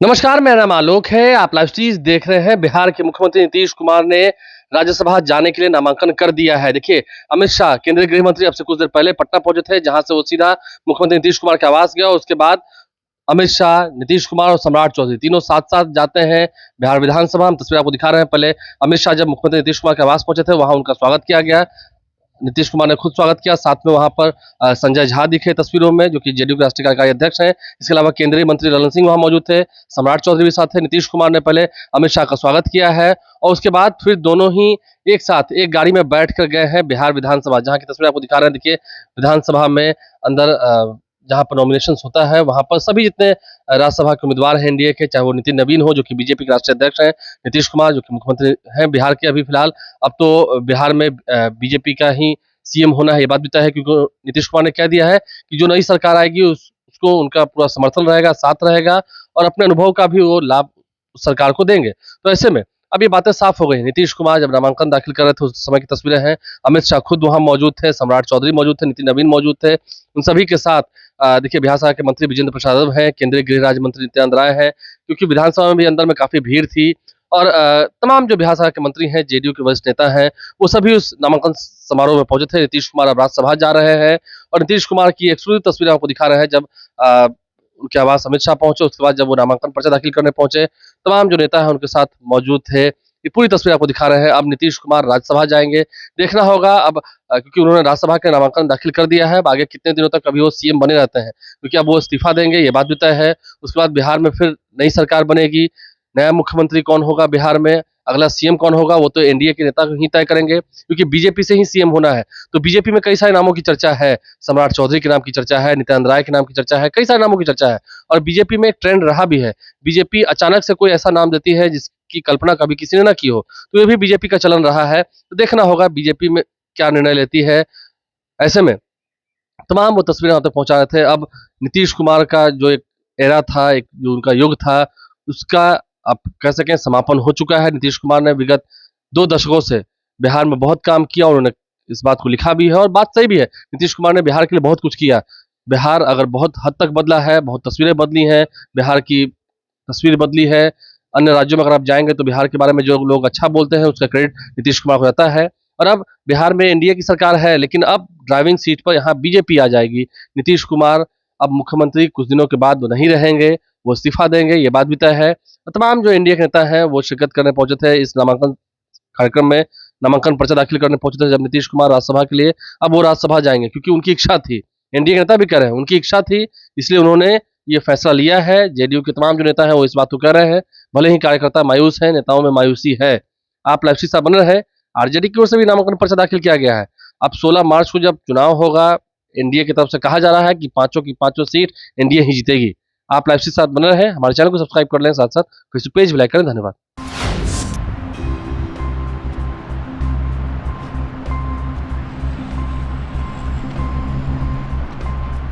नमस्कार, मेरा नाम आलोक है। आप लाइव स्ट्रीज देख रहे हैं। बिहार के मुख्यमंत्री नीतीश कुमार ने राज्यसभा जाने के लिए नामांकन कर दिया है। देखिए, अमित शाह केंद्रीय गृह मंत्री अब से कुछ देर पहले पटना पहुंचे थे, जहां से वो सीधा मुख्यमंत्री नीतीश कुमार के आवास गया। उसके बाद अमित शाह, नीतीश कुमार और सम्राट चौधरी तीनों साथ-साथ जाते हैं बिहार विधानसभा। हम तस्वीर आपको दिखा रहे हैं। पहले अमित शाह जब मुख्यमंत्री नीतीश कुमार के आवास पहुंचे थे, वहां उनका स्वागत किया गया। नीतीश कुमार ने खुद स्वागत किया। साथ में वहां पर संजय झा दिखे तस्वीरों में, जो कि जेडीयू के राष्ट्रीय कार्यकारी अध्यक्ष हैं। इसके अलावा केंद्रीय मंत्री ललन सिंह वहां मौजूद थे। सम्राट चौधरी भी साथ थे। नीतीश कुमार ने पहले अमित शाह का स्वागत किया है और उसके बाद फिर दोनों ही एक साथ एक गाड़ी में बैठ कर गए हैं बिहार विधानसभा, जहां की तस्वीर आपको दिखा रहे हैं। देखिए, विधानसभा में अंदर जहां पर नॉमिनेशन होता है, वहां पर सभी जितने राज्यसभा के उम्मीदवार हैं एनडीए के, चाहे वो नितिन नवीन हो जो कि बीजेपी के राष्ट्रीय अध्यक्ष हैं, नीतीश कुमार जो कि मुख्यमंत्री हैं बिहार के अभी फिलहाल। अब तो बिहार में बीजेपी का ही सीएम होना है, ये बात भी तय है, क्योंकि नीतीश कुमार ने कह दिया है कि जो नई सरकार आएगी उसको उनका पूरा समर्थन रहेगा, साथ रहेगा और अपने अनुभव का भी वो लाभ सरकार को देंगे। तो ऐसे में अब ये बातें साफ हो गई। नीतीश कुमार जब नामांकन दाखिल कर रहे थे, उस समय की तस्वीरें हैं। अमित शाह खुद वहां मौजूद थे, सम्राट चौधरी मौजूद थे, नितिन नवीन मौजूद थे। उन सभी के साथ देखिए, बिहार सरकार के मंत्री विजेंद्र प्रसाद यादव हैं, केंद्रीय गृह राज्य मंत्री नित्यानंद राय हैं, क्योंकि विधानसभा में भी अंदर में काफी भीड़ थी। और तमाम जो बिहार सरकार के मंत्री हैं, जेडीयू के वरिष्ठ नेता हैं, वो सभी उस नामांकन समारोह में पहुंचे थे। नीतीश कुमार अब राज्यसभा जा रहे हैं और नीतीश कुमार की एक्सक्लूसिव तस्वीरें आपको दिखा रहे हैं। जब उनके आवास अमित शाह पहुंचे, उसके बाद जब वो नामांकन पर्चा दाखिल करने पहुंचे, तमाम जो नेता हैं उनके साथ मौजूद थे। ये पूरी तस्वीर आपको दिखा रहे हैं। अब नीतीश कुमार राज्यसभा जाएंगे, देखना होगा अब, क्योंकि उन्होंने राज्यसभा के नामांकन दाखिल कर दिया है। अब आगे कितने दिनों तक अभी वो सीएम बने रहते हैं, क्योंकि अब वो इस्तीफा देंगे, ये बात भी तय है। उसके बाद बिहार में फिर नई सरकार बनेगी। नया मुख्यमंत्री कौन होगा बिहार में, अगला सीएम कौन होगा, वो तो एनडीए के नेता ही तय करेंगे, क्योंकि बीजेपी से ही सीएम होना है। तो बीजेपी में कई सारे नामों की चर्चा है। सम्राट चौधरी के नाम की चर्चा है, नित्यानंद राय के नाम की चर्चा है, कई सारे नामों की चर्चा है। और बीजेपी में एक ट्रेंड रहा भी है। बीजेपी अचानक से कोई ऐसा नाम देती है जिसकी कल्पना कभी किसी ने ना की हो। तो ये भी बीजेपी का चलन रहा है। तो देखना होगा बीजेपी में क्या निर्णय लेती है। ऐसे में तमाम वो तस्वीरें आप तक पहुंचा रहे थे। अब नीतीश कुमार का जो एक एरा था, एक जो उनका युग था, उसका आप कह सकें समापन हो चुका है। नीतीश कुमार ने विगत 2 दशकों से बिहार में बहुत काम किया और उन्होंने इस बात को लिखा भी है और बात सही भी है। नीतीश कुमार ने बिहार के लिए बहुत कुछ किया। बिहार अगर बहुत हद तक बदला है, बहुत तस्वीरें बदली हैं, बिहार की तस्वीर बदली है। अन्य राज्यों में अगर आप जाएँगे तो बिहार के बारे में जो लोग अच्छा बोलते हैं, उसका क्रेडिट नीतीश कुमार को जाता है। और अब बिहार में एनडीए की सरकार है, लेकिन अब ड्राइविंग सीट पर यहाँ बीजेपी आ जाएगी। नीतीश कुमार अब मुख्यमंत्री कुछ दिनों के बाद वो नहीं रहेंगे, वो इस्तीफा देंगे, ये बात भी तय है। और तमाम जो एनडीए के नेता हैं, वो शिरकत करने पहुंचे थे इस नामांकन कार्यक्रम में। नामांकन पर्चा दाखिल करने पहुंचे थे जब नीतीश कुमार राज्यसभा के लिए। अब वो राज्यसभा जाएंगे, क्योंकि उनकी इच्छा थी। एनडीए के नेता भी कह रहे हैं, उनकी इच्छा थी, इसलिए उन्होंने ये फैसला लिया है। जेडीयू के तमाम जो नेता हैं, वो इस बात को कह रहे हैं। भले ही कार्यकर्ता मायूस हैं, नेताओं में मायूसी है। आप लाइव साथ बने रहे। आरजेडी की ओर से भी नामांकन पर्चा दाखिल किया गया है। अब 16 मार्च को जब चुनाव होगा, एनडीए की तरफ से कहा जा रहा है कि पांचों की पांचों सीट एनडीए ही जीतेगी। आप लाइव साथ बने रहे। हमारे चैनल को सब्सक्राइब कर लें, साथ साथ फेसबुक पेज भी लाइक करें। धन्यवाद।